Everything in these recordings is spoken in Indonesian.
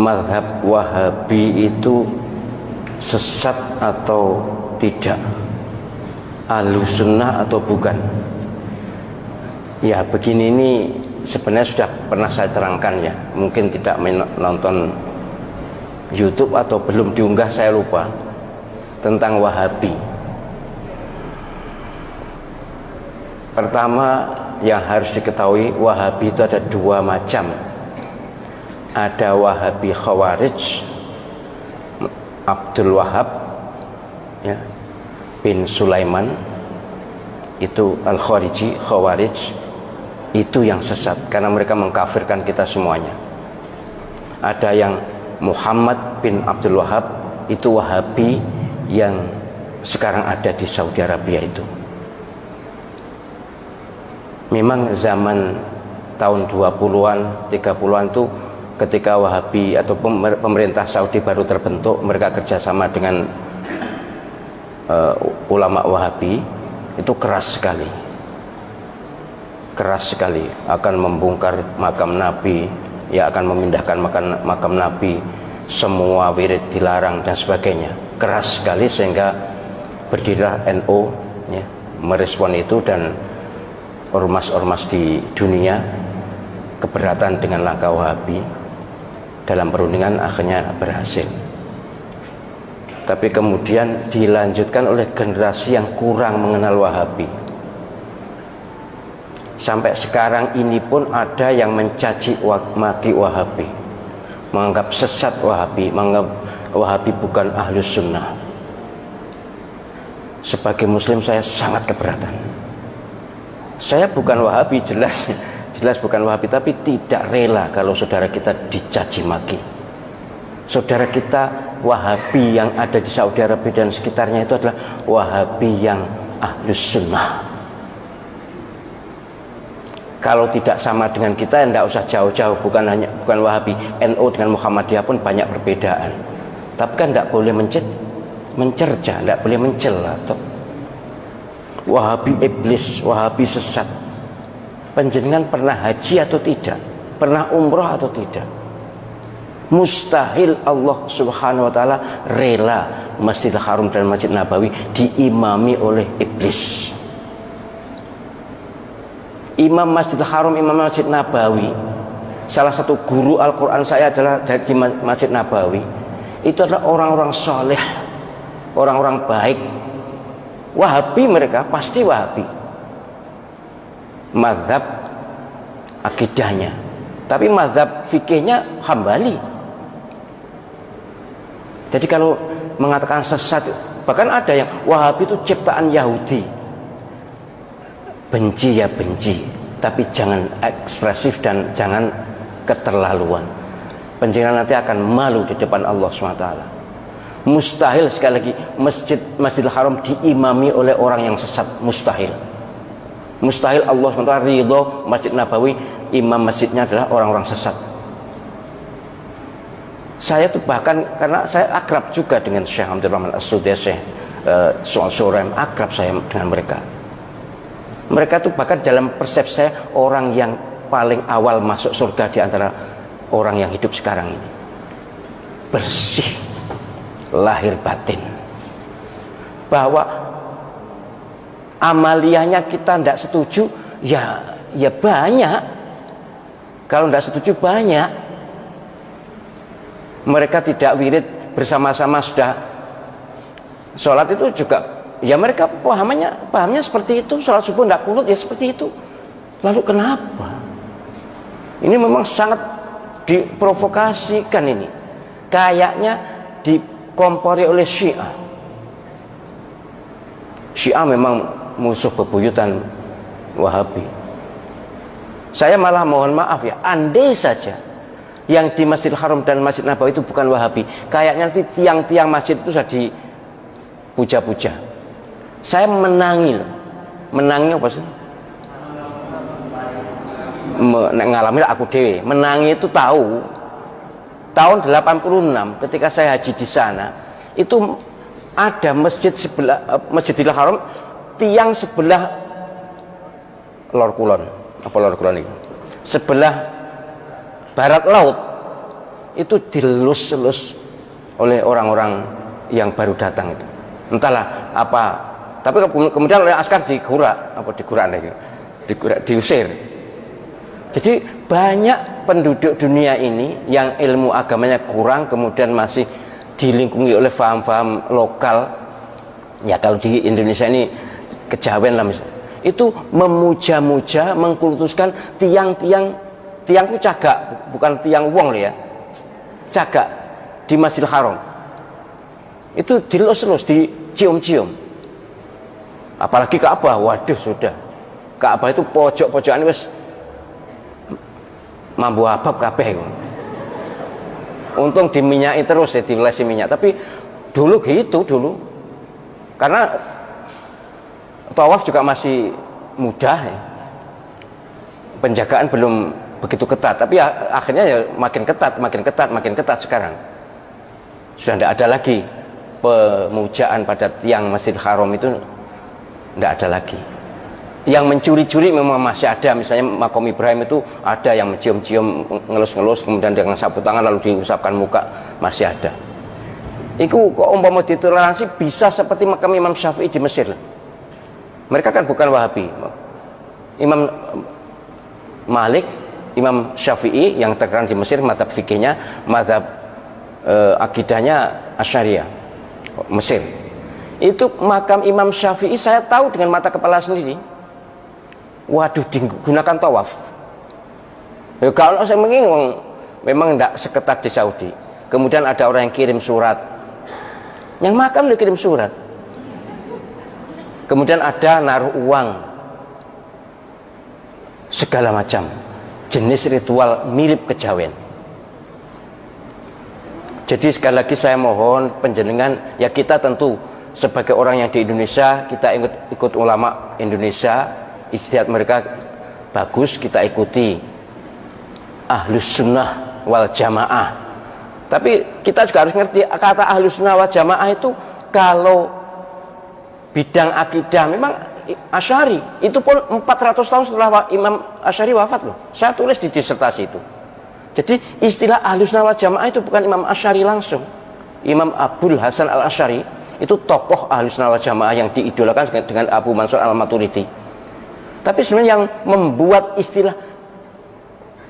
mazhab Wahabi itu sesat atau tidak, Ahlussunnah atau bukan? Ya begini, ini sebenarnya sudah pernah saya terangkan ya, mungkin tidak menonton YouTube atau belum diunggah, saya lupa, tentang Wahabi. Pertama yang harus diketahui, Wahabi itu ada dua macam. Ada Wahabi Khawarij, Abdul Wahab ya, bin Sulaiman, itu Al-Khariji, Khawarij, itu yang sesat karena mereka mengkafirkan kita semuanya. Ada yang Muhammad bin Abdul Wahab, itu Wahabi yang sekarang ada di Saudi Arabia. Itu memang zaman tahun 20-an, 30-an itu ketika Wahabi atau pemerintah Saudi baru terbentuk, mereka kerjasama dengan ulama Wahabi, itu keras sekali, akan membongkar makam Nabi, ya akan memindahkan makam Nabi, semua wirid dilarang dan sebagainya, keras sekali, sehingga berdirilah NU ya, merespon itu, dan ormas-ormas di dunia keberatan dengan langkah Wahabi. Dalam perundingan akhirnya berhasil, tapi kemudian dilanjutkan oleh generasi yang kurang mengenal Wahabi. Sampai sekarang ini pun ada yang mencaci maki Wahabi, menganggap sesat Wahabi, menganggap Wahabi bukan Ahlussunnah. Sebagai Muslim saya sangat keberatan. Saya bukan Wahabi, jelas bukan Wahabi, tapi tidak rela kalau saudara kita dicaci maki. Saudara kita Wahabi yang ada di Saudi Arabia dan sekitarnya itu adalah Wahabi yang Ahlussunnah. Kalau tidak sama dengan kita, tidak usah jauh-jauh, bukan Wahabi, NU dengan Muhammadiyah pun banyak perbedaan. Tapi kan tidak boleh mencerca, tidak boleh mencela. Wahabi iblis, Wahabi sesat. Panjenengan pernah haji atau tidak? Pernah umroh atau tidak? Mustahil Allah Subhanahu wa ta'ala rela Masjidil Haram dan Masjid Nabawi diimami oleh iblis. Imam Masjidil Haram, Imam Masjid Nabawi, salah satu guru Al-Quran saya adalah dari Masjid Nabawi. Itu adalah orang-orang soleh, orang-orang baik. Wahabi mereka, pasti Wahabi mazhab akidahnya, tapi mazhab fikihnya Hambali. Jadi kalau mengatakan sesat, bahkan ada yang Wahabi itu ciptaan Yahudi. Benci ya benci, tapi jangan ekspresif dan jangan keterlaluan. Panjenengan nanti akan malu di depan Allah SWT. Mustahil, sekali lagi, Masjidil Haram diimami oleh orang yang sesat, mustahil. Mustahil Allah SWT ridho Masjid Nabawi, imam masjidnya adalah orang-orang sesat. Saya tuh bahkan, karena saya akrab juga dengan Syekh Abdul Rahman As-Sudais, Surem, akrab saya dengan mereka. Mereka tuh bahkan dalam persepsi saya orang yang paling awal masuk surga di antara orang yang hidup sekarang ini. Bersih lahir batin. Bahwa amaliyahnya kita tidak setuju, ya banyak. Kalau tidak setuju banyak. Mereka tidak wirid bersama-sama sudah sholat itu juga, ya mereka pahamnya seperti itu. Sholat subuh tidak kunut, ya seperti itu. Lalu kenapa? Ini memang sangat diprovokasikan ini. Kayaknya dikompori oleh Syiah. Syiah memang musuh bebuyutan Wahabi. Saya malah mohon maaf ya, andai saja yang di Masjidil Haram dan Masjid Nabawi itu bukan Wahabi, kayaknya nanti tiang-tiang masjid itu sudah dipuja-puja. Saya menangi loh. Menangi apa sih? Ngalami aku dewe. Menangi itu tahu. Tahun 86 ketika saya haji di sana, itu ada masjid sebelah Masjidil Haram, tiang sebelah Lor Kulon. Apa Lor Kulon itu? Sebelah barat laut itu dilus-lus oleh orang-orang yang baru datang itu. Entahlah apa, tapi kemudian oleh askar diusir. Jadi banyak penduduk dunia ini yang ilmu agamanya kurang, kemudian masih dilingkungi oleh faham-faham lokal. Ya kalau di Indonesia ini kejawen lah misalnya, itu memuja-muja, mengkultuskan tiangku cagak, bukan tiang wong ya, cagak di Masjidil Haram. Itu dilus-lus, dicium-cium. Apalagi Ka'bah, waduh sudah. Ka'bah itu pojok-pojokan wis mambu abab kabeh. Untung diminyaki terus ya, dilesi minyak. Tapi dulu gitu dulu. Karena tawaf juga masih mudah ya. Penjagaan belum begitu ketat, tapi akhirnya ya makin ketat sekarang. Sudah tidak ada lagi pemujaan pada tiang Masjidil Haram, itu tidak ada lagi. Yang mencuri-curi memang masih ada, misalnya makom Ibrahim itu ada yang mencium-cium, ngelus-ngelus, kemudian dengan sapu tangan lalu diusapkan muka, masih ada. Itu kok umpama ditoleransi bisa seperti makam Imam Syafi'i di Mesir. Mereka kan bukan Wahabi. Imam Malik, Imam Syafi'i yang terkenal di Mesir, mazhab fikihnya, mazhab akidahnya Asy'ariyah, Mesir. Itu makam Imam Syafi'i saya tahu dengan mata kepala sendiri. Waduh, digunakan tawaf. Ya, kalau saya mengingat memang tidak seketat di Saudi. Kemudian ada orang yang kirim surat, yang makam dia kirim surat. Kemudian ada naruh uang, segala macam jenis ritual mirip kejawen. Jadi sekali lagi saya mohon penjenengan, ya kita tentu sebagai orang yang di Indonesia, kita ikut ulama Indonesia, ijtihad mereka bagus, kita ikuti. Ahlus sunnah wal jamaah. Tapi kita juga harus ngerti kata ahlus sunnah wal jamaah itu kalau bidang akidah memang Asy'ari. Itu pun 400 tahun setelah Imam Asy'ari wafat loh. Saya tulis di disertasi itu. Jadi istilah ahlus sunnah wal jamaah itu bukan Imam Asy'ari langsung. Imam Abul Hasan al Asy'ari itu tokoh ahlus sunnah wal jamaah yang diidolakan dengan Abu Mansur al Maturidi. Tapi sebenarnya yang membuat istilah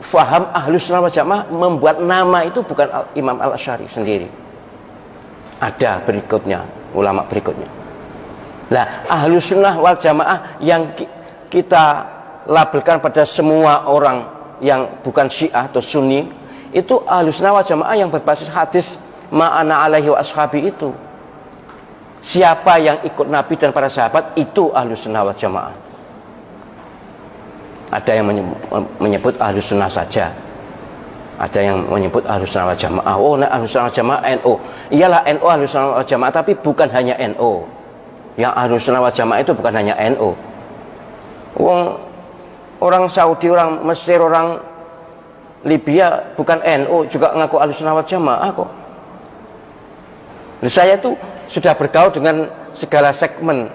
faham ahlus sunnah wal jamaah, membuat nama itu bukan Imam al Asy'ari sendiri. Ada berikutnya, ulama berikutnya. Nah, ahlus sunnah wal jamaah yang kita labelkan pada semua orang yang bukan Syiah atau Sunni, itu ahlus sunnah wal jamaah yang berbasis hadis ma'ana alaihi wa ashabi itu. Siapa yang ikut Nabi dan para sahabat itu ahlus sunnah wal jamaah. Ada yang menyebut ahlus sunnah saja, ada yang menyebut ahlus sunnah wal jamaah. Oh, nah ahlus sunnah wal jamaah NU. Iyalah NU ahlus sunnah wal jamaah, tapi bukan hanya NU. Yang ahlus sunnah wal jamaah itu bukan hanya NU. Orang Saudi, orang Mesir, orang Libya bukan NU juga ngaku ahlus sunnah wal jamaah kok. Saya itu sudah bergaul dengan segala segmen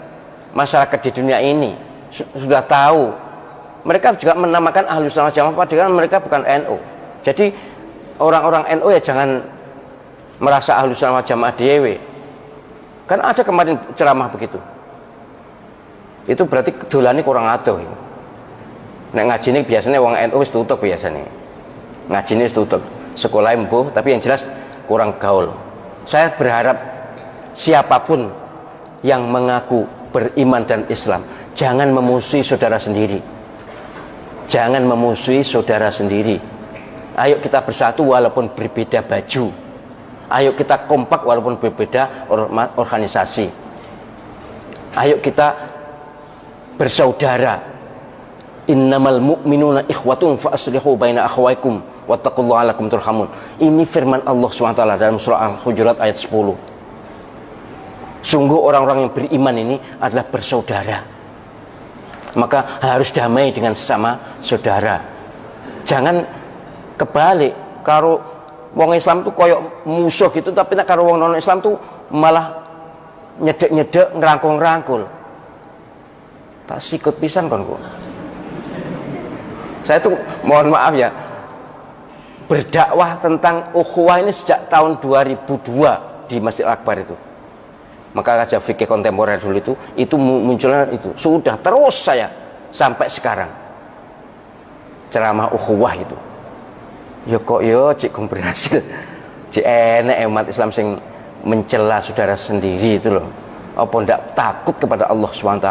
masyarakat di dunia ini, sudah tahu. Mereka juga menamakan ahlus sunnah wal jamaah padahal mereka bukan NU. Jadi orang-orang NU ya jangan merasa ahlus sunnah wal jamaah dewe. Kan ada kemarin ceramah begitu. Itu berarti dolane kurang adoh. Nek ngaji ini biasanya wong NU wis tutup biasanya. Ngaji ini wis tutup. Sekolah embuh tapi yang jelas kurang gaul. Saya berharap siapapun yang mengaku beriman dan Islam, jangan memusuhi saudara sendiri. Jangan memusuhi saudara sendiri. Ayo kita bersatu walaupun berbeda baju. Ayo kita kompak walaupun berbeda organisasi. Ayo kita bersaudara. Innamal mu'minuna ikhwatun fa aslihu baina akhawaykum wattaqullaha la'allakum turhamun. Ini firman Allah SWT dalam surah Al-Hujurat ayat 10. Sungguh orang-orang yang beriman ini adalah bersaudara. Maka harus damai dengan sesama saudara. Jangan kebalik, kalau wong Islam tuh koyok musuh gitu, tapi kalau wong non Islam tuh malah nyedek-nyedek, ngerangkul-ngerangkul. Tak sikut pisan kon kok. Saya tuh mohon maaf ya, berdakwah tentang ukhuwah ini sejak tahun 2002 di Masjid Akbar itu. Maka kajian fikih kontemporer dulu itu munculnya itu. Sudah terus saya sampai sekarang ceramah ukhuwah itu. Ya kok yo cik berhasil. Cik enek umat Islam sing mencela saudara sendiri itu loh. Apa ndak takut kepada Allah SWT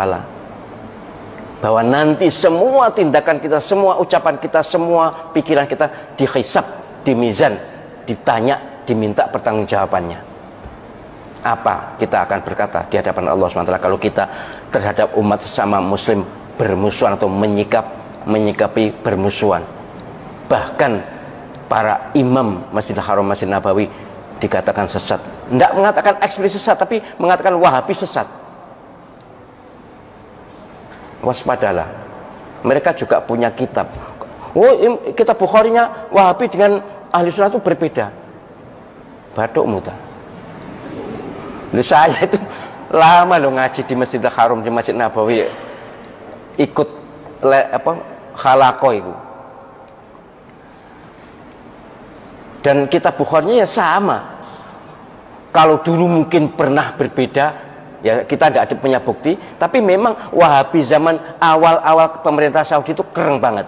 bahwa nanti semua tindakan kita, semua ucapan kita, semua pikiran kita dihisab, dimizan, ditanya, diminta pertanggungjawabannya. Apa kita akan berkata di hadapan Allah SWT kalau kita terhadap umat sesama muslim bermusuhan atau menyikapi bermusuhan? Bahkan para imam Masjidil Haram, Masjid Nabawi dikatakan sesat. Tidak mengatakan eksplisit sesat, tapi mengatakan Wahabi sesat. Waspadalah. Mereka juga punya kitab. Oh, kitab Bukharinya Wahabi dengan Ahli Sunnah itu berbeda. Batuk muta. Saya itu lama loh ngaji di Masjidil Haram, di Masjid Nabawi, ikut khalaqah itu. Dan kitab Bukharinya ya sama. Kalau dulu mungkin pernah berbeda, ya kita tidak punya bukti, tapi memang Wahabi zaman awal-awal pemerintah Saudi itu keren banget.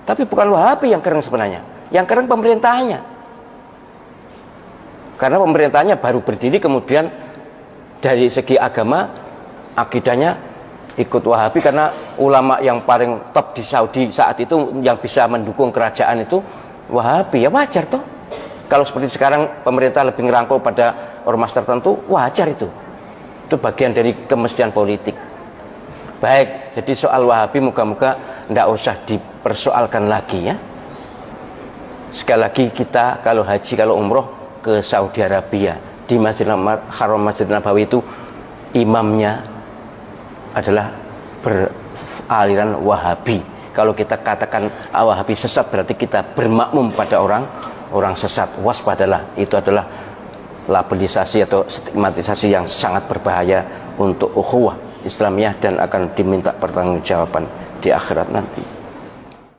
Tapi bukan Wahabi yang keren sebenarnya, yang keren pemerintahnya. Karena pemerintahnya baru berdiri, kemudian dari segi agama, akidahnya ikut Wahabi, karena ulama yang paling top di Saudi saat itu yang bisa mendukung kerajaan itu Wahabi. Ya wajar toh. Kalau seperti sekarang pemerintah lebih ngerangkul pada ormas tertentu, wajar itu. Itu bagian dari kemestian politik. Baik, jadi soal Wahabi moga-moga tidak usah dipersoalkan lagi ya. Sekali lagi kita kalau haji, kalau umroh ke Saudi Arabia, di Masjidil Haram, Masjid Nabawi itu imamnya adalah beraliran Wahabi. Kalau kita katakan Wahabi sesat, berarti kita bermakmum pada orang sesat. Waspadalah, itu adalah labelisasi atau stigmatisasi yang sangat berbahaya untuk ukhuwah Islamiyah dan akan diminta pertanggungjawaban di akhirat nanti.